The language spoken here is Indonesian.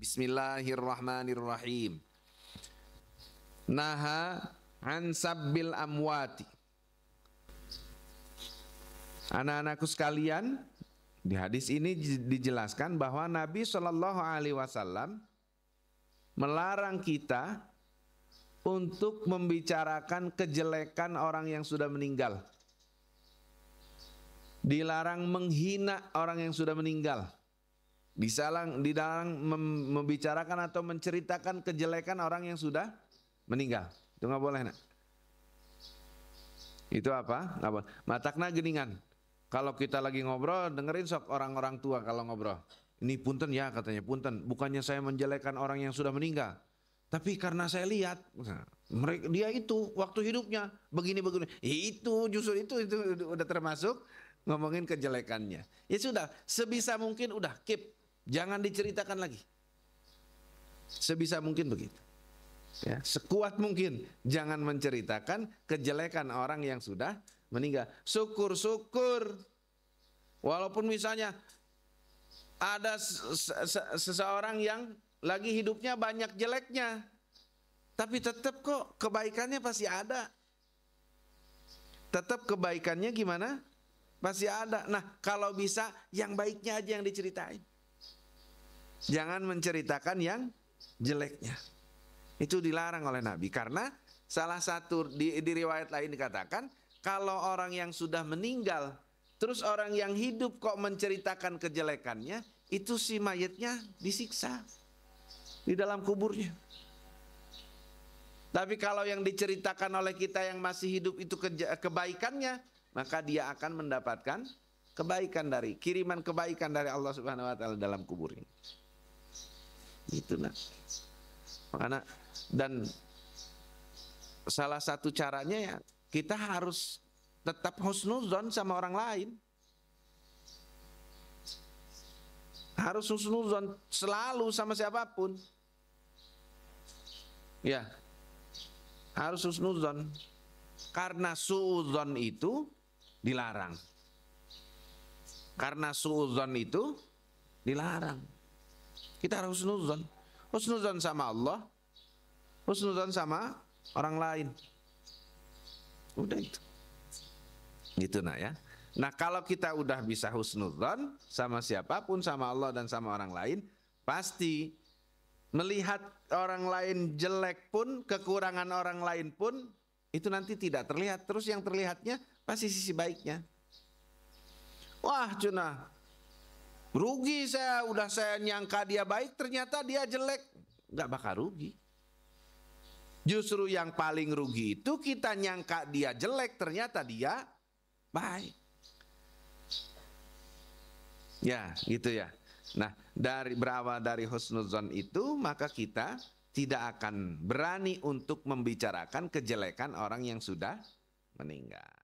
Bismillahirrahmanirrahim. Naha an sabbil amwati. Anak-anakku sekalian, di hadis ini dijelaskan bahwa Nabi Shallallahu Alaihi Wasallam melarang kita untuk membicarakan kejelekan orang yang sudah meninggal. Dilarang menghina orang yang sudah meninggal. Dilarang membicarakan atau menceritakan kejelekan orang yang sudah meninggal. Itu nggak boleh, nak. Itu apa? Nggak boleh. Matakna geningan. Kalau kita lagi ngobrol, dengerin sok orang-orang tua kalau ngobrol. Ini punten ya, katanya punten. Bukannya saya menjelekkan orang yang sudah meninggal, tapi karena saya lihat mereka, dia itu waktu hidupnya begini-begini. Itu justru itu udah termasuk ngomongin kejelekannya. Ya sudah, sebisa mungkin udah keep, jangan diceritakan lagi. Sebisa mungkin begitu. Ya, sekuat mungkin jangan menceritakan kejelekan orang yang sudah meninggal. Syukur-syukur walaupun misalnya ada seseorang yang lagi hidupnya banyak jeleknya, tapi tetap kok kebaikannya pasti ada. Tetap kebaikannya gimana? Pasti ada. Nah, kalau bisa yang baiknya aja yang diceritain. Jangan menceritakan yang jeleknya. Itu dilarang oleh Nabi, karena salah satu di riwayat lain dikatakan kalau orang yang sudah meninggal terus orang yang hidup kok menceritakan kejelekannya, itu si mayatnya disiksa di dalam kuburnya. Tapi kalau yang diceritakan oleh kita yang masih hidup itu kebaikannya, maka dia akan mendapatkan kebaikan dari kiriman kebaikan dari Allah Subhanahu wa taala dalam kubur ini. Itulah. Makanya dan salah satu caranya ya kita harus tetap husnuzon sama orang lain. Harus husnuzon selalu sama siapapun. Ya. Harus husnuzon. Karena suudzon itu dilarang. Karena suudzon itu dilarang. Kita harus husnuzon. Husnuzon sama Allah, husnuzon sama orang lain. Udah itu. Gitu nak ya. Nah, kalau kita udah bisa husnuzon sama siapapun, sama Allah dan sama orang lain, pasti melihat orang lain jelek pun, kekurangan orang lain pun, itu nanti tidak terlihat. Terus yang terlihatnya pasti sisi baiknya. Wah, Cuna, rugi udah saya nyangka dia baik, ternyata dia jelek. Nggak bakal rugi. Justru yang paling rugi itu kita nyangka dia jelek, ternyata dia baik. Ya, gitu ya. Nah, berawal dari husnuzon itu, maka kita tidak akan berani untuk membicarakan kejelekan orang yang sudah meninggal.